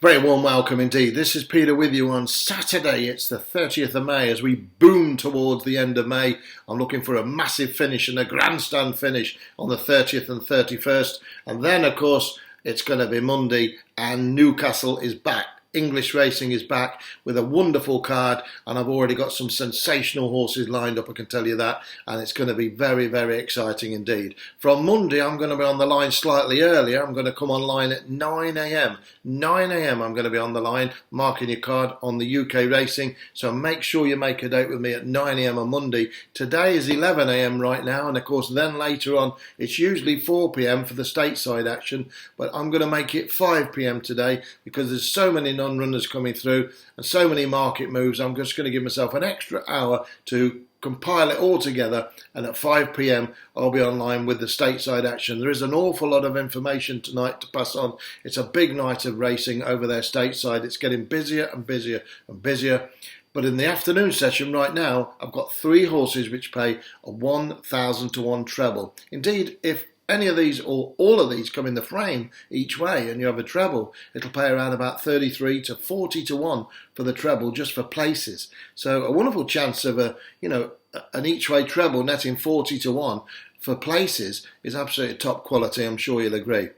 Very warm welcome indeed. This is Peter with you on Saturday. It's the 30th of May as we boom towards the end of May. I'm looking for a massive finish and a grandstand finish on the 30th and 31st. And then, of course, it's going to be Monday and Newcastle is back. English racing is back with a wonderful card, and I've already got some sensational horses lined up, I can tell you that, and it's going to be very, very exciting indeed. From Monday, I'm going to be on the line slightly earlier. I'm going to come online at 9 a.m. 9 a.m. I'm going to be on the line, marking your card on the UK racing, so make sure you make a date with me at 9 a.m. on Monday. Today is 11 a.m. right now, and of course then later on, it's usually 4 p.m. for the stateside action, but I'm going to make it 5 p.m. today because there's so many non-runners coming through and so many market moves. I'm just going to give myself an extra hour to compile it all together, and at 5 p.m. I'll be online with the stateside action. There is an awful lot of information tonight to pass on. It's a big night of racing over there stateside. It's getting busier and busier and busier. But in the afternoon session right now, I've got 3 horses which pay a 1,000 to 1 treble. Indeed, if any of these or all of these come in the frame each way and you have a treble, it'll pay around about 33 to 40 to 1 for the treble just for places. So a wonderful chance of an each way treble netting 40 to 1 for places is absolutely top quality, I'm sure you'll agree.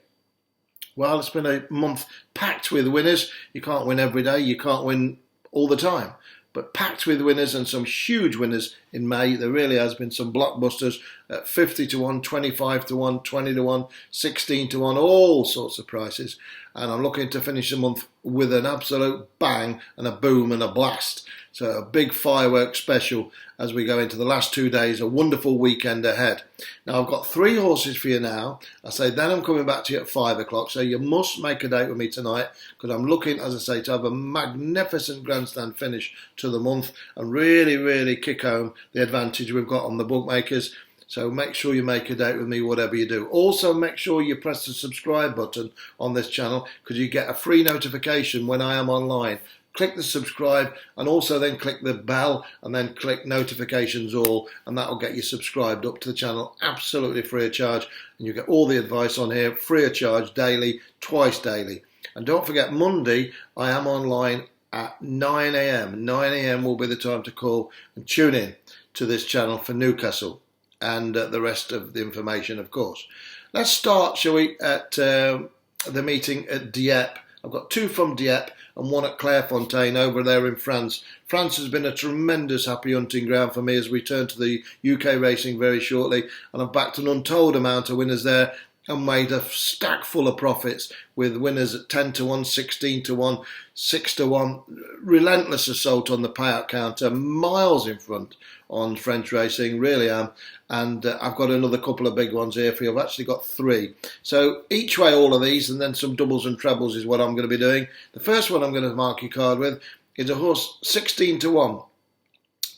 Well, it's been a month packed with winners. You can't win every day, you can't win all the time, but packed with winners and some huge winners in May. There really has been some blockbusters at 50 to 1, 25 to 1, 20 to 1, 16 to 1, all sorts of prices. And I'm looking to finish the month with an absolute bang and a boom and a blast. So a big fireworks special as we go into the last 2 days, a wonderful weekend ahead. Now I've got 3 horses for you now. I say then I'm coming back to you at 5 o'clock. So you must make a date with me tonight because I'm looking, as I say, to have a magnificent grandstand finish to the month and really, really kick home the advantage we've got on the bookmakers. So make sure you make a date with me, whatever you do. Also, make sure you press the subscribe button on this channel because you get a free notification when I am online. Click the subscribe and also then click the bell and then click notifications all, and that will get you subscribed up to the channel absolutely free of charge. And you get all the advice on here free of charge daily, twice daily. And don't forget, Monday I am online at 9 a.m. 9 a.m. will be the time to call and tune in to this channel for Newcastle and the rest of the information, of course. Let's start, shall we, at the meeting at Dieppe. I've got 2 from Dieppe and 1 at Clairefontaine over there in France. France has been a tremendous happy hunting ground for me as we turn to the UK racing very shortly, and I've backed an untold amount of winners there and made a stack full of profits with winners at 10 to 1, 16 to 1, 6 to 1. Relentless assault on the payout counter, miles in front on French racing, really am. And I've got another couple of big ones here for you. I've actually got 3. So each way all of these and then some doubles and trebles is what I'm going to be doing. The first one I'm going to mark your card with is a horse 16 to 1.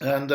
And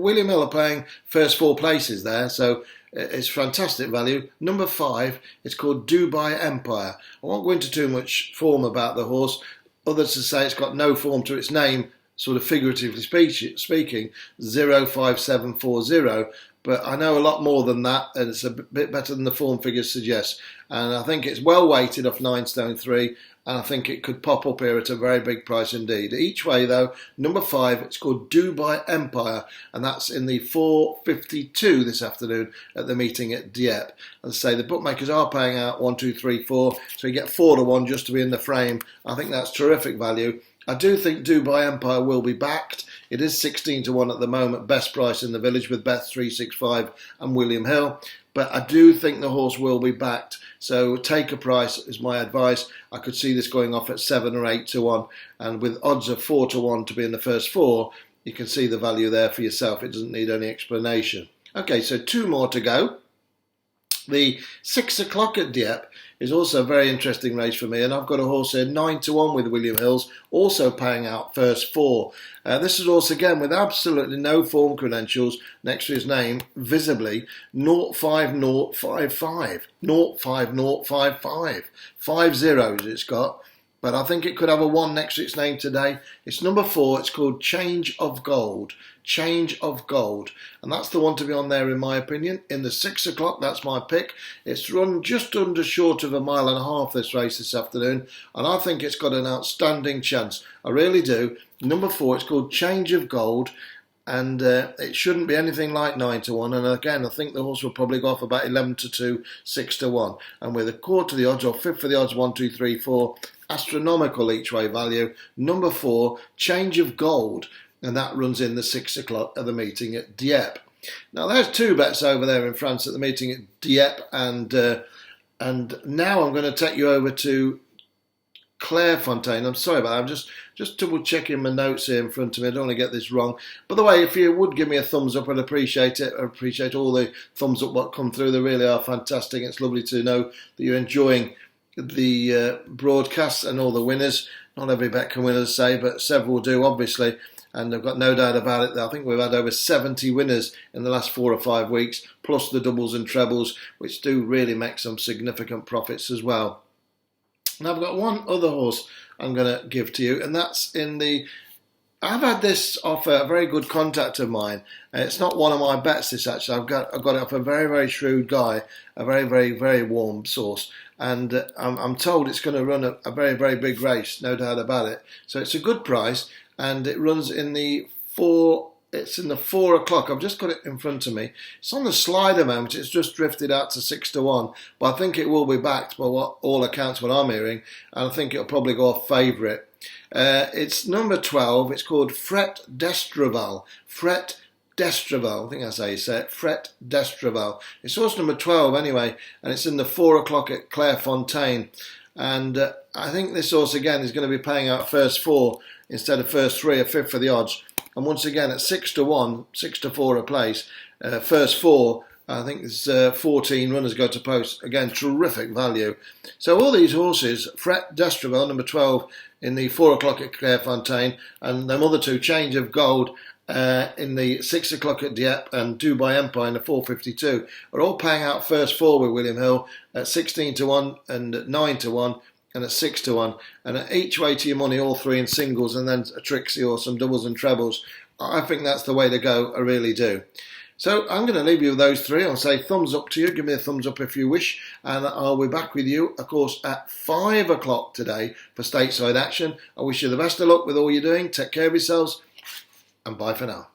William Hill are paying first 4 places there, so it's fantastic value. Number 5, it's called Dubai Empire. I won't go into too much form about the horse. Others to say it's got no form to its name, sort of figuratively speaking, 05740. But I know a lot more than that, and it's a bit better than the form figures suggest. And I think it's well weighted off 9 stone 3, and I think it could pop up here at a very big price indeed. Each way though, number 5, it's called Dubai Empire, and that's in the 4:52 this afternoon at the meeting at Dieppe. As I say, the bookmakers are paying out 1, 2, 3, 4, so you get 4 to 1 just to be in the frame. I think that's terrific value. I do think Dubai Empire will be backed. It is 16 to 1 at the moment, best price in the village with Beth 365 and William Hill. But I do think the horse will be backed. So take a price is my advice. I could see this going off at 7 or 8 to 1. And with odds of 4 to 1 to be in the first 4, you can see the value there for yourself. It doesn't need any explanation. Okay, so 2 more to go. The 6 o'clock at Dieppe is also a very interesting race for me, and I've got a horse here 9 to 1 with William Hills, also paying out first 4. This is also again with absolutely no form credentials next to his name, visibly 05055, 05055, 5 zeros it's got. but I think it could have a 1 next to its name today. It's number 4. It's called Change of Gold. Change of Gold. And that's the one to be on there in my opinion. In the 6 o'clock, that's my pick. It's run just under short of 1.5 miles this race this afternoon. And I think it's got an outstanding chance. I really do. Number 4, it's called Change of Gold. And it shouldn't be anything like 9 to 1. And again, I think the horse will probably go off about 11 to 2, 6 to 1. And with a quarter of the odds or fifth of the odds, 1, 2, 3, 4, astronomical each way value. Number 4, Change of Gold. And that runs in the 6 o'clock of the meeting at Dieppe. Now, there's 2 bets over there in France at the meeting at Dieppe. And now I'm going to take you over to Clairefontaine. I'm sorry about that. I'm just double checking my notes here in front of me. I don't want to get this wrong. By the way, if you would give me a thumbs up, I'd appreciate it. I appreciate all the thumbs up what come through. They really are fantastic. It's lovely to know that you're enjoying the broadcasts and all the winners. Not every bet can win, as I say, but several do, obviously. And I've got no doubt about it. I think we've had over 70 winners in the last 4 or 5 weeks, plus the doubles and trebles, which do really make some significant profits as well. Now I've got one other horse I'm going to give to you, and that's in the... I've had this off a very good contact of mine. It's not one of my bets, this actually. I've got it off a very, very shrewd guy, a very, very, very warm source. And I'm told it's going to run a very, very big race, no doubt about it. So it's a good price, and it runs in the 4... It's in the 4 o'clock. I've just got it in front of me. It's on the slide amount. It's just drifted out to 6 to 1. But I think it will be backed by all accounts what I'm hearing. And I think it'll probably go off favourite. It's number 12. It's called Fret d'Estraval. Fret d'Estraval. I think that's how you say it. Fret d'Estraval. It's horse number 12 anyway. And it's in the 4 o'clock at Clairefontaine. And I think this horse again is going to be paying out first 4 instead of first 3, a fifth of the odds. And once again, at 6 to 1, 6 to 4 a place, first 4, I think there's 14 runners go to post. Again, terrific value. So all these horses, Fret d'Estraval, number 12, in the 4 o'clock at Clairefontaine, and them other 2, Change of Gold, in the 6 o'clock at Dieppe, and Dubai Empire in the 4.52, are all paying out first 4 with William Hill at 16 to 1 and at 9 to 1. And at 6 to 1, and at each way to your money, all 3 in singles, and then a Trixie or some doubles and trebles. I think that's the way to go, I really do. So I'm going to leave you with those 3. I'll say thumbs up to you, give me a thumbs up if you wish, and I'll be back with you, of course, at 5 o'clock today for stateside action. I wish you the best of luck with all you're doing, take care of yourselves, and bye for now.